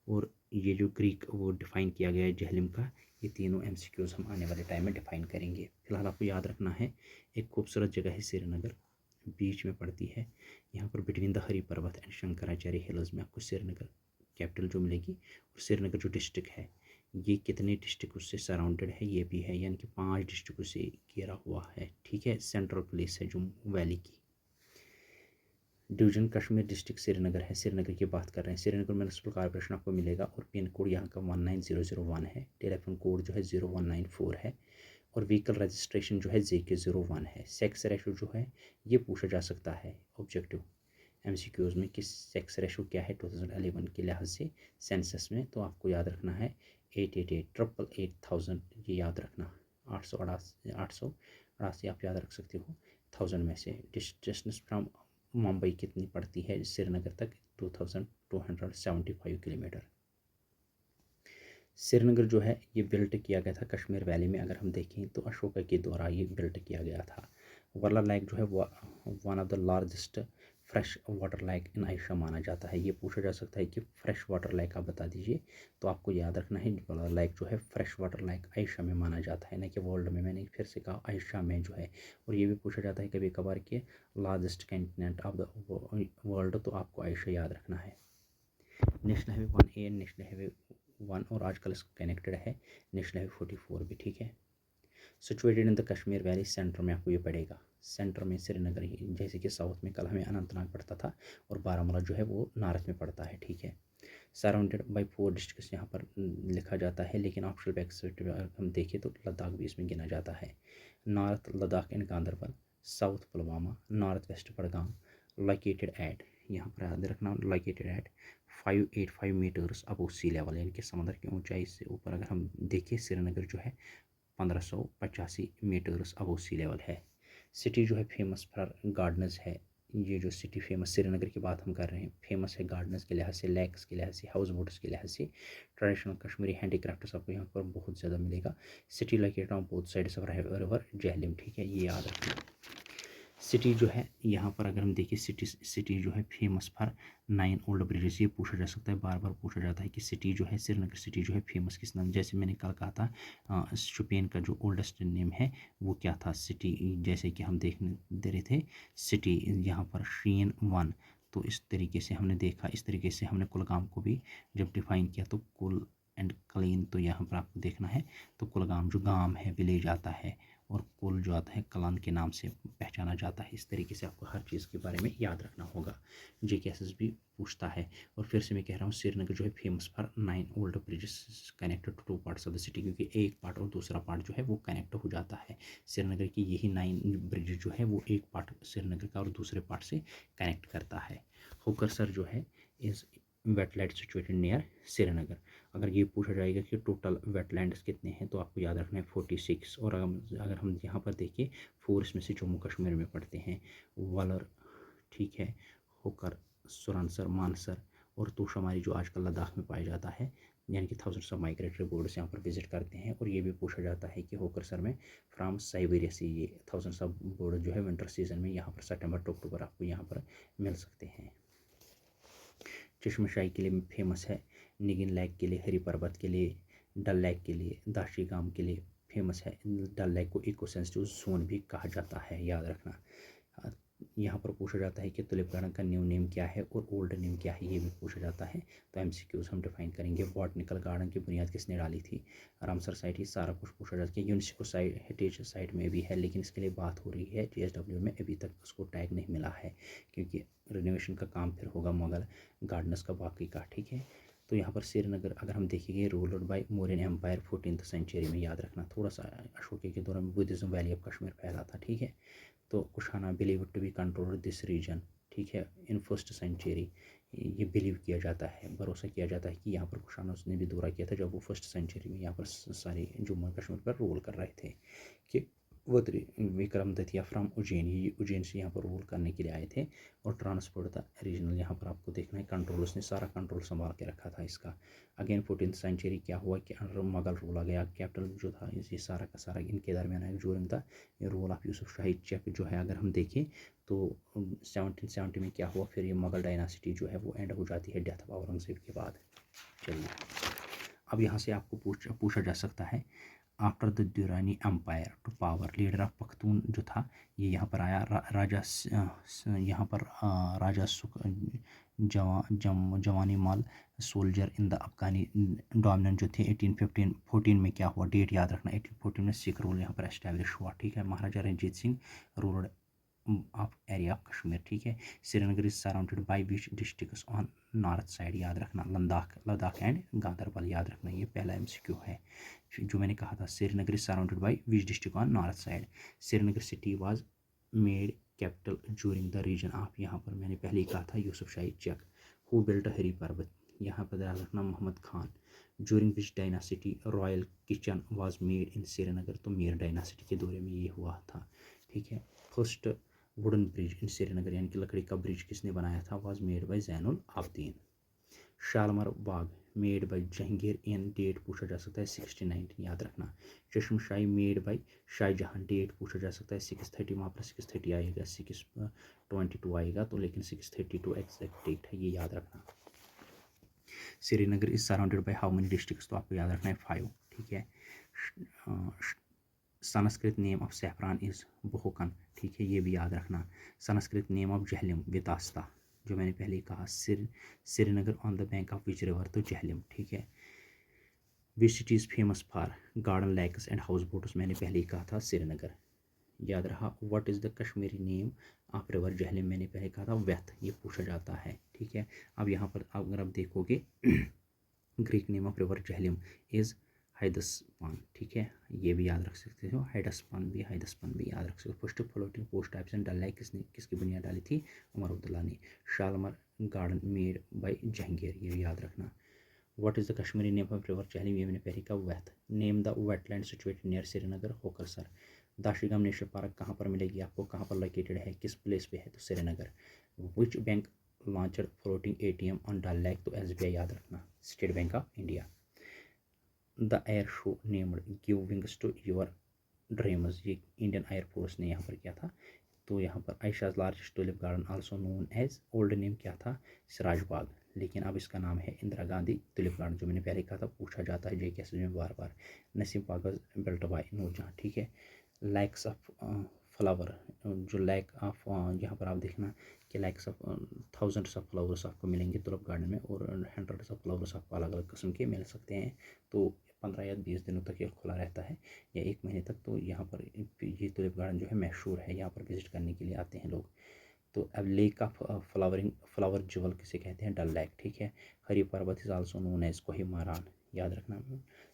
और ये जो क्रीक वो डिफ़ाइन किया गया है जहलम का, ये तीनों एमसीक्यूज़ हम आने वाले टाइम में डिफ़ाइन करेंगे। फिलहाल आपको याद रखना है, एक खूबसूरत जगह है श्रीनगर, बीच में पड़ती है, यहाँ पर बिटवीन द हरी पर्वत एंड शंकराचार्य हिल्स में आपको श्रीनगर कैपिटल जो मिलेगी। और श्रीनगर जो डिस्ट्रिक्ट है, ये कितने डिस्ट्रिक्ट उससे सराउंडेड है ये भी है, यानी कि 5 डिस्ट्रिक्ट से घेरा हुआ है, ठीक है। सेंट्रल प्लेस है जम्मू वैली की। डिवीजन कश्मीर डिस्ट्रिक्ट श्रीनगर है, श्रीनगर की बात कर रहे हैं। श्रीनगर म्यूनसिपल कॉर्पोरेशन आपको मिलेगा और पिन कोड यहाँ का 19001 है। टेलीफोन कोड जो है 0194 है। और व्हीकल रजिस्ट्रेशन जो है JK01 है। सेक्स रेशो जो है ये पूछा जा सकता है ऑब्जेक्टिव एमसीक्यूज़ में कि सेक्स रेशो क्या है 2011 के लिहाज से सेंसस में। तो आपको याद रखना है 888,888,000, ये याद रखना। 888 आप याद रख सकते हो 1000 में से। डिस्टेंस फ्रॉम मुंबई कितनी पड़ती है श्रीनगर तक, 2275 किलोमीटर। श्रीनगर जो है ये बिल्ट किया गया था कश्मीर वैली में, अगर हम देखें तो अशोका के द्वारा ये बिल्ट किया गया था। वर्ला लेक जो है one of the largest fresh water lake in Ayesha माना जाता है। ये पूछा जा सकता है कि फ्रेश वाटर लेक आप बता दीजिए। तो आपको याद रखना है वर्ला लेक जो है फ्रेश वाटर लेक आयशा में माना जाता है, न कि वर्ल्ड में। मैंने फिर से कहा आयशा में जो है। और ये भी पूछा जाता है कभी कभार कि largest continent of the world, तो आपको आयशा याद रखना है। National highway 1A, national highway 1 और आजकल इसका कनेक्टेड है नेशनल हाईवे 44 भी, ठीक है। Situated in the Kashmir valley, centre में आपको ये पड़ेगा। सेंटर में श्रीनगर ही, जैसे कि साउथ में कल हमें अनंतनाग पड़ता था और बारामूला जो है वो नॉर्थ में पड़ता है, ठीक है। सराउंडेड बाई 4 डिस्ट्रिक्ट्स यहाँ पर लिखा जाता है, लेकिन ऑप्शनल बैक्स अगर हम देखें तो लद्दाख भी इसमें गिना जाता है। North Ladakh and Ganderbal, south Pulwama, north west Budgam, located at, यहाँ पर याद रखना, located at 585 meters above sea level, यानी कि समंदर की ऊंचाई से ऊपर अगर हम देखें श्रीनगर जो है 1585 मीटर्स अबव सी लेवल है। सिटी जो है फेमस फॉर गार्डन्स है। ये जो सिटी फेमस श्रीनगर की बात हम कर रहे हैं, फेमस है गार्डन्स के लिहाज से, लेक्स के लिहाज से, हाउस बोट्स के लिहाज से। ट्रेडिशनल कश्मीरी हैंडीक्राफ्ट्स आपको यहाँ पर बहुत ज़्यादा मिलेगा। City located on both sides of river Jhelum, ठीक है, ये याद रखना। सिटी जो है यहाँ पर अगर हम देखें, सिटी जो है फेमस फॉर 9 ओल्ड ब्रिजेस। ये पूछा जा सकता है, बार बार पूछा जाता है कि सिटी जो है श्रीनगर सिटी जो है फेमस किस नाम। जैसे मैंने कल कहा था शोपियन का जो ओल्डेस्ट नेम है वो क्या था, सिटी। जैसे कि हम देखने दे रहे थे सिटी यहाँ पर शीन 1। तो इस तरीके से हमने देखा, इस तरीके से हमने कुलगाम को भी जब डिफाइन किया तो कुल एंड क्लीन, तो यहाँ पर आपको देखना है। तो कुलगाम जो गांव है, विलेज आता है, और कुल जो आता है कलान के नाम से पहचाना जाता है। इस तरीके से आपको हर चीज़ के बारे में याद रखना होगा। JKSS भी पूछता है। और फिर से मैं कह रहा हूँ श्रीनगर जो है famous for 9 old bridges connected to 2 parts of the city, क्योंकि एक पार्ट और दूसरा पार्ट जो है वो कनेक्ट हो जाता है। श्रीनगर की यही 9 ब्रिज जो है वो एक पार्ट श्रीनगर का और दूसरे पार्ट से कनेक्ट करता है। होकरसर जो है इस वेटलैंड सिचुएटेड नियर श्रीनगर। अगर ये पूछा जाएगा कि टोटल वेटलैंड्स कितने हैं तो आपको याद रखना है 46। और अगर हम यहाँ पर देखें 4 इसमें से जम्मू कश्मीर में पड़ते हैं, वलर, ठीक है, होकर, सुरनसर, मानसर और तोशामारी जो आजकल लद्दाख में पाया जाता है, यानी कि थाउजेंड्स ऑफ माइग्रेटरी बर्ड्स यहाँ पर विजिट करते हैं। और ये भी पूछा जाता है कि होकर सर में फ्राम साइबेरिया से ये थाउजेंड्स ऑफ बर्ड जो है विंटर सीजन में यहाँ पर सितंबर टू अक्टूबर आपको यहाँ पर मिल सकते हैं। चश्मशाही के लिए फेमस है, निगिन लेक के लिए, हरी पर्वत के लिए, डल लेक के लिए, दाशी गांव के लिए फेमस है। डल लेक को इको सेंसिटिव जोन भी कहा जाता है, याद रखना। यहाँ पर पूछा जाता है कि तुलिप गार्डन का न्यू नेम क्या है और ओल्ड नेम क्या है, ये भी पूछा जाता है। तो MCQs हम डिफाइन करेंगे। बॉटनिकल गार्डन की बुनियाद किसने डाली थी, रामसर साइट, ही सारा कुछ पूछा जाता है। यूनेस्को साइट हेरिटेज साइट में भी है, लेकिन इसके लिए बात हो रही है GSW में, अभी तक उसको टैग नहीं मिला है, क्योंकि रिनोवेशन का काम फिर होगा मुगल गार्डनर्स का बाकी का, ठीक है। तो यहाँ पर श्रीनगर अगर हम देखेंगे ruled by Mauryan empire 14th century में, याद रखना। थोड़ा सा अशोक के दौरान बुद्धिज्म वैली ऑफ कश्मीर फैला था, ठीक है। तो Kushana believe to be control this region, ठीक है, इन 1st सेंचुरी। ये बिलीव किया जाता है, भरोसा किया जाता है कि यहाँ पर कुशाना उसने भी दौरा किया था जब वो 1st सेंचुरी में यहाँ पर सारे जम्मू कश्मीर पर रूल कर रहे थे, कि विक्रम दतिया फ्रॉम उज्जैन, ये उज्जैन से यहाँ पर रूल करने के लिए आए थे। और ट्रांसपोर्ट था रीजनल, यहाँ पर आपको देखना है कंट्रोल, उसने सारा कंट्रोल संभाल के रखा था इसका। अगेन 14th सेंचुरी क्या हुआ कि अंडर मुगल रूल आ गया, कैपिटल जो था ये सारा का सारा इनके दरमियान एक जूरन था, ये रूल ऑफ यूसुफ शाही चक जो है अगर हम देखें तो 1770 में क्या हुआ, फिर ये मुगल डायनासिटी जो है वो एंड हो जाती है डेथ ऑफ औरंगजेब के बाद। चलिए अब यहाँ से आपको पूछा जा सकता है, after the Durrani empire to power leader of Pakhtun जो था ये यहाँ पर आया, यहाँ पर Raja Sukh Jiwan Mal soldier in the Afghani dominant जो थे 1814 में क्या हुआ, डेट याद रखना, 1814 में सिख रूल यहाँ पर एस्टैब्लिश हुआ। ठीक है, Maharaja Ranjit Singh ruler of area of Kashmir. ठीक है, Srinagar is surrounded by which districts on north side, याद रखना लद्दाख एंड गांदरबल, याद रखना, ये पहला MCQ है जो मैंने कहा था। Srinagar is surrounded by which district on north side, Srinagar city was made capital during the region of, यहाँ पर मैंने पहले ही कहा था यूसुफ शाही चक। हु बिल्ट हरी पर्वत, यहाँ पर याद रखना Mohammad Khan. During which dynasty royal kitchen was made in Srinagar, तो मीर डायनासिटी के दौरे में ये हुआ था। ठीक है, first wooden bridge in Srinagar, यानी कि लकड़ी का ब्रिज किसने बनाया था, was made by Zainul Abidin. Shalimar Bagh made by Jahangir in, date पूछा जा सकता है 1619, याद रखना। Chashmashahi made by Shahjahan, date पूछा जा सकता है 630, वहाँ पर 630 आएगा, 622 आएगा तो, लेकिन 632 एग्जैक्ट डेट है, ये याद रखना। Srinagar is surrounded by how many districts, तो आपको याद रखना है 5। ठीक है, Sanskrit name of saffron is बहुकन, ठीक है, ये भी याद रखना। संस्कृत नेम ऑफ जहलिम वितास्ता, जो मैंने पहले कहा, Srinagar on the bank of which river, तो जहलिम। ठीक है, which city is famous for garden lakes and house boats, मैंने पहले ही कहा था श्रीनगर, याद रहा। What is the Kashmiri name of river Jhelum, मैंने पहले कहा था व्यथ, ये पूछा जाता है। ठीक है, अब यहाँ पर अगर आप देखोगे Greek name of river Jhelum is Hydaspes. ठीक है, ये भी याद रख सकते हो, हाइडस्पान भी याद रख सकते हो। First floating post types and Dal lake किसकी बुनियाद डाली थी, उमर अब्दुल्ला ने। Shalimar garden made by Jahangir, ये भी याद रखना। What is the Kashmiri name of river Jhelum, ये मैंने पहले कहा Vyeth. Name the wetland situated near Srinagar, Hokersar. Dachigam national park कहाँ पर मिलेगी आपको, कहाँ पर लोकेटेड है, किस प्लेस पे है, तो Srinagar. Which bank launched floating ATM on Dal lake, तो SBI, याद रखना, State Bank of India. The air show named give wings to your dreams, ये इंडियन एयरफोर्स ने यहाँ पर किया था। तो यहाँ पर Asia's largest tulip garden also known as, old name क्या था, सिराज बाग, लेकिन अब इसका नाम है इंदिरा गांधी टुलिप गार्डन, जो मैंने पहले कहा था, पूछा जाता है JK में बार बार। नसीम पागल बिल्ट बाय नूरजहाँ। ठीक है, लैक्स ऑफ फ्लावर, जो लैक ऑफ, यहाँ पर आप देखना कि lakhs of thousands of flowers आपको मिलेंगे टुलिप गार्डन में, और हंड्रेड्स ऑफ फ्लावर्स आपको अलग अलग किस्म के मिल सकते हैं। तो 15 या 20 दिनों तक ये खुला रहता है, या 1 महीने तक। तो यहाँ पर ये टुलिप गार्डन जो है मशहूर है, यहाँ पर विजिट करने के लिए आते हैं लोग। तो अब लेक ऑफ फ्लावर ज्वेल किसे कहते हैं, डल लेक। ठीक है, हरी पर्वत इज आल्सो नोन एज कोहिमारान, याद रखना।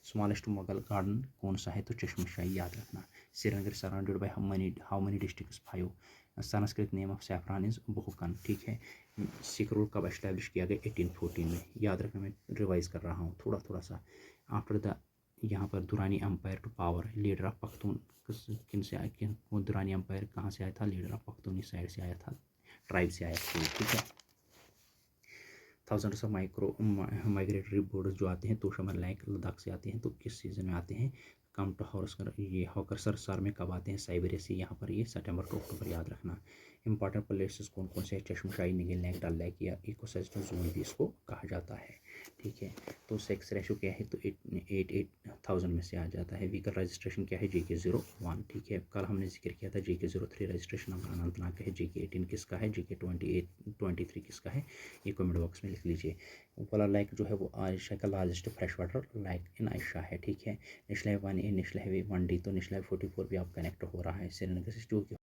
स्मॉलेस्ट मुगल गार्डन कौन सा है, तो चश्मशाही, याद रखना। Srinagar surrounded by how many districts, 5। Sanskrit name of saffron is बहुकन। ठीक है, सिख रूल कब एस्टैब्लिश किया गया, 1814 में, याद रखना, मैं रिवाइज कर रहा हूँ थोड़ा सा। आफ्टर द, यहाँ पर Durrani empire to power leader of Pakhtun, किन से आया, वो दुरानी एम्पायर कहाँ से आया था, लीडर ऑफ पख्तूनी साइड से आया था, ट्राइब से आया था। ठीक है, थाउजेंड्स ऑफ माइग्रेटरी बर्ड्स जो आते हैं तोशामर लैक लद्दाख से आते हैं, तो किस सीजन में आते हैं, कम टू हॉकरसर, ये हॉकरसर सार में कब आते हैं, साइबेरिया से, यहाँ पर ये सितंबर टू अक्टूबर, याद रखना। इंपॉर्टेंट प्लेसेस कौन कौन से हैं, चश्मशाही, निगल लेक, डल लेक, या इकोसिस्टम जोन भी इसको कहा जाता है। ठीक है, तो सेक्स रेशो क्या है, तो 88,000 में से आ जाता है। व्हीकल रजिस्ट्रेशन क्या है, JK01। ठीक है, कल हमने जिक्र किया था JK03 रजिस्ट्रेशन नंबर अनंतनाग का है, JK18 किसका है, JK23 किसका है, ये कमेंट बॉक्स में लिख लीजिए। वाला लेक जो है वो आयशा का largest fresh water lake in Ayesha है। ठीक है, national highway 1A, national highway 1D, तो नेशनल हाईवे 44 भी आप कनेक्ट हो रहा है श्रीनगर से, जो कि